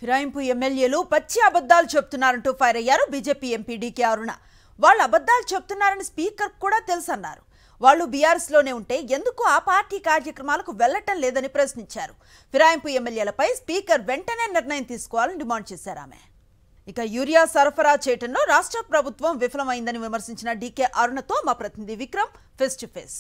ఫిరాయింపు ఎమ్మెల్యేలు పచ్చి అబద్ధాలు చెప్తున్నారంటూ ఫైర్ అయ్యారు బీజేపీ ఎంపీ డీకే అరుణ. వాళ్ళు అబద్ధాలు చెప్తున్నారని స్పీకర్ కూడా తెలుసన్నారు. వాళ్ళు బీఆర్ఎస్ లోనే ఉంటే ఎందుకు ఆ పార్టీ కార్యక్రమాలకు వెళ్లటం లేదని ప్రశ్నించారు. ఫిరాయింపు ఎమ్మెల్యేలపై స్పీకర్ వెంటనే నిర్ణయం తీసుకోవాలని డిమాండ్ చేశారు ఆమె. ఇక యూరియా సరఫరా చేయటంలో రాష్ట్ర ప్రభుత్వం విఫలమైందని విమర్శించిన డీకే అరుణతో మా ప్రతినిధి Vikram face to face.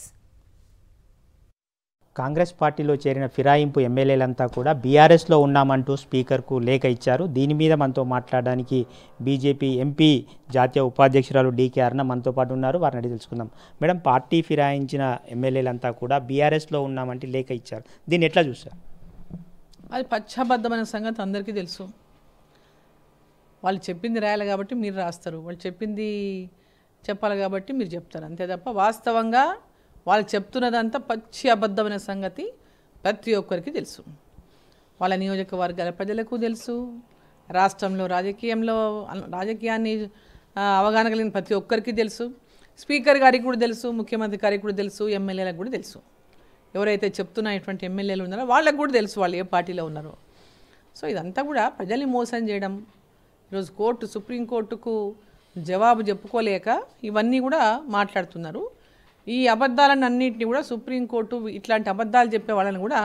Congress పార్టీలో చేరిన ఫిరాయింపు ఎమ్మెల్యేలంతా కూడా బీఆర్ఎస్లో ఉన్నామంటూ స్పీకర్కు లేఖ ఇచ్చారు. దీని మీద మనతో మాట్లాడడానికి బీజేపీ ఎంపీ జాతీయ ఉపాధ్యక్షురాలు డీకే అరుణ మనతో పాటు ఉన్నారు. వారిని అడిగి తెలుసుకుందాం. మేడం, పార్టీ ఫిరాయించిన ఎమ్మెల్యేలంతా కూడా బీఆర్ఎస్లో ఉన్నామంటే లేఖ ఇచ్చారు. దీన్ని ఎట్లా చూస్తారు? అది పచ్చబద్ధమైన సంగతి అందరికీ తెలుసు. వాళ్ళు చెప్పింది రాయాలి కాబట్టి మీరు రాస్తారు, వాళ్ళు చెప్పింది చెప్పాలి కాబట్టి మీరు చెప్తారు, అంతే తప్ప వాస్తవంగా వాళ్ళు చెప్తున్నదంతా పచ్చి అబద్ధమైన సంగతి ప్రతి ఒక్కరికి తెలుసు. వాళ్ళ నియోజకవర్గాల ప్రజలకు తెలుసు, రాష్ట్రంలో రాజకీయాన్ని అవగాహన కలిగిన ప్రతి ఒక్కరికి తెలుసు, స్పీకర్ గారికి కూడా తెలుసు, ముఖ్యమంత్రి గారికి కూడా తెలుసు, ఎమ్మెల్యేలకు కూడా తెలుసు. ఎవరైతే చెప్తున్నటువంటి ఎమ్మెల్యేలు ఉన్నారో వాళ్ళకు కూడా తెలుసు వాళ్ళు ఏ పార్టీలో ఉన్నారో. సో ఇదంతా కూడా ప్రజల్ని మోసం చేయడం. ఈరోజు సుప్రీంకోర్టుకు జవాబు చెప్పుకోలేక ఇవన్నీ కూడా మాట్లాడుతున్నారు. ఈ అబద్ధాలన్నింటినీ కూడా సుప్రీంకోర్టు ఇట్లాంటి అబద్ధాలు చెప్పే వాళ్ళని కూడా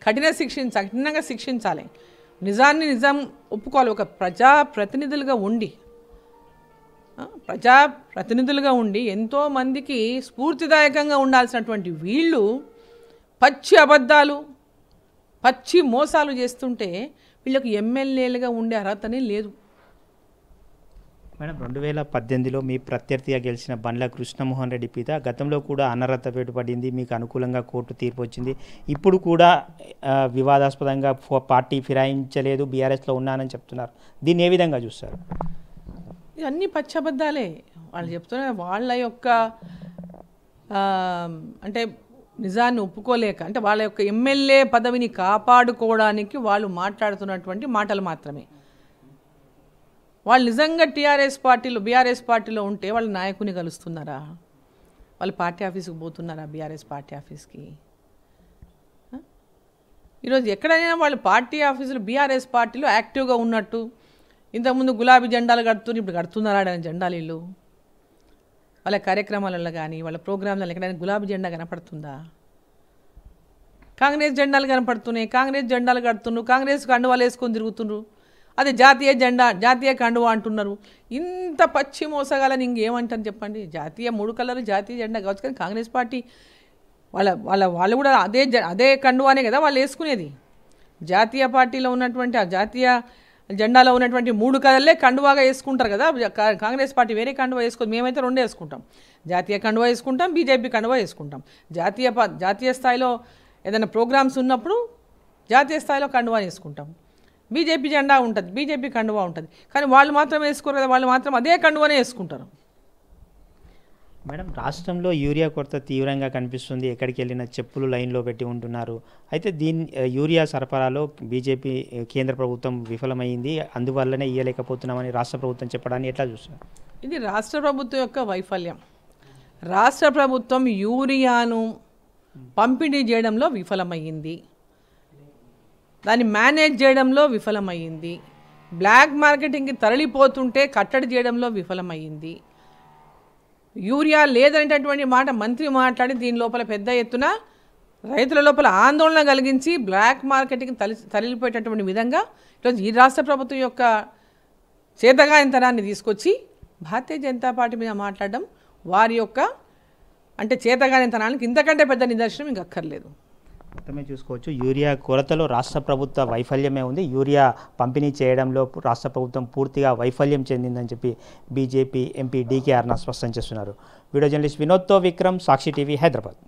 కఠినంగా శిక్షించాలి. నిజం ఒప్పుకోవాలి. ఒక ప్రజాప్రతినిధులుగా ఉండి ఎంతోమందికి స్ఫూర్తిదాయకంగా ఉండాల్సినటువంటి వీళ్ళు పచ్చి అబద్ధాలు, పచ్చి మోసాలు చేస్తుంటే వీళ్ళకు ఎమ్మెల్యేలుగా ఉండే అర్హతనే లేదు. మేడం, 2018లో మీ ప్రత్యర్థిగా గెలిచిన బండ్ల కృష్ణమోహన్ రెడ్డి పిత గతంలో కూడా అనర్హత వేటు పడింది, మీకు అనుకూలంగా కోర్టు తీర్పు వచ్చింది. ఇప్పుడు కూడా వివాదాస్పదంగా పార్టీ ఫిరాయించలేదు, బీఆర్ఎస్లో ఉన్నానని చెప్తున్నారు. దీన్ని ఏ విధంగా చూస్తారు? ఇవన్నీ పచ్చబద్దాలే. వాళ్ళు చెప్తున్నారు వాళ్ళ యొక్క అంటే నిజాన్ని ఒప్పుకోలేక, అంటే వాళ్ళ యొక్క ఎమ్మెల్యే పదవిని కాపాడుకోవడానికి వాళ్ళు మాట్లాడుతున్నటువంటి మాటలు మాత్రమే. వాళ్ళు నిజంగా బీఆర్ఎస్ పార్టీలో ఉంటే వాళ్ళ నాయకుని కలుస్తున్నారా? వాళ్ళు పార్టీ ఆఫీస్కి పోతున్నారా? బీఆర్ఎస్ పార్టీ ఆఫీస్కి ఈరోజు ఎక్కడైనా వాళ్ళు పార్టీ ఆఫీసులు బీఆర్ఎస్ పార్టీలో యాక్టివ్గా ఉన్నట్టు, ఇంతకుముందు గులాబీ జెండాలు కడుతున్నారు, ఇప్పుడు కడుతున్నారా జెండాలు వీళ్ళు? వాళ్ళ కార్యక్రమాలలో కానీ వాళ్ళ ప్రోగ్రాంలలో ఎక్కడైనా గులాబీ జెండా కనపడుతుందా? కాంగ్రెస్ జెండాలు కనపడుతున్నాయి, కాంగ్రెస్ జెండాలు కడుతున్నారు, కాంగ్రెస్ కండువాలు వేసుకొని తిరుగుతున్నారు. అదే జాతీయ కండువా అంటున్నారు. ఇంత పచ్చి మోసగాలని ఇంకేమంటారు చెప్పండి? జాతీయ 3 కలర్లు జాతీయ జెండా కావచ్చు, కానీ కాంగ్రెస్ పార్టీ వాళ్ళు కూడా అదే కండువానే కదా వాళ్ళు వేసుకునేది. జాతీయ పార్టీలో ఉన్నటువంటి ఆ జాతీయ జెండాలో ఉన్నటువంటి 3 కలర్లే కండువాగా వేసుకుంటారు కదా. కాంగ్రెస్ పార్టీ వేరే కండువా వేసుకోదు. మేమైతే 2 వేసుకుంటాం. జాతీయ కండువా వేసుకుంటాం, బీజేపీ కండువా వేసుకుంటాం. జాతీయ స్థాయిలో ఏదైనా ప్రోగ్రామ్స్ ఉన్నప్పుడు జాతీయ స్థాయిలో కండువా వేసుకుంటాం. బీజేపీ జెండా ఉంటుంది, బీజేపీ కండువా ఉంటుంది, కానీ వాళ్ళు మాత్రం వేసుకోరు కదా. వాళ్ళు మాత్రం అదే కండువానే వేసుకుంటారు. మేడం, రాష్ట్రంలో యూరియా కొరత తీవ్రంగా కనిపిస్తుంది. ఎక్కడికి వెళ్ళినా చెప్పులు లైన్లో పెట్టి ఉంటున్నారు. అయితే యూరియా సరఫరాలో బీజేపీ కేంద్ర ప్రభుత్వం విఫలమైంది, అందువల్లనే ఇయ్యలేకపోతున్నామని రాష్ట్ర ప్రభుత్వం చెప్పడాన్ని ఎట్లా చూస్తారు? ఇది రాష్ట్ర ప్రభుత్వం యొక్క వైఫల్యం. రాష్ట్ర ప్రభుత్వం యూరియాను పంపిణీ చేయడంలో విఫలమైంది, దాన్ని మేనేజ్ చేయడంలో విఫలమైంది, బ్లాక్ మార్కెటింగ్కి తరలిపోతుంటే కట్టడి చేయడంలో విఫలమైంది. యూరియా లేదనేటటువంటి మాట మంత్రి మాట్లాడి దీని లోపల పెద్ద ఎత్తున రైతుల లోపల ఆందోళన కలిగించి బ్లాక్ మార్కెటింగ్కి తరలిపోయేటటువంటి విధంగా ఈరోజు ఈ రాష్ట్ర ప్రభుత్వం యొక్క చేతగానితనాన్ని తీసుకొచ్చి భారతీయ జనతా పార్టీ మీద మాట్లాడడం వారి యొక్క అంటే చేతగానితనానికి ఇంతకంటే పెద్ద నిదర్శనం ఇంక అక్కర్లేదు. మొత్తమే చూసుకోవచ్చు, యూరియా కొరతలో రాష్ట్ర ప్రభుత్వ వైఫల్యమే ఉంది. యూరియా పంపిణీ చేయడంలో రాష్ట్ర ప్రభుత్వం పూర్తిగా వైఫల్యం చెందిందని చెప్పి బీజేపీ ఎంపీ డీకే అరుణ స్పష్టం చేస్తున్నారు. వీడియో జర్నలిస్ట్ వినోద్తో విక్రమ్, సాక్షి టీవీ, హైదరాబాద్.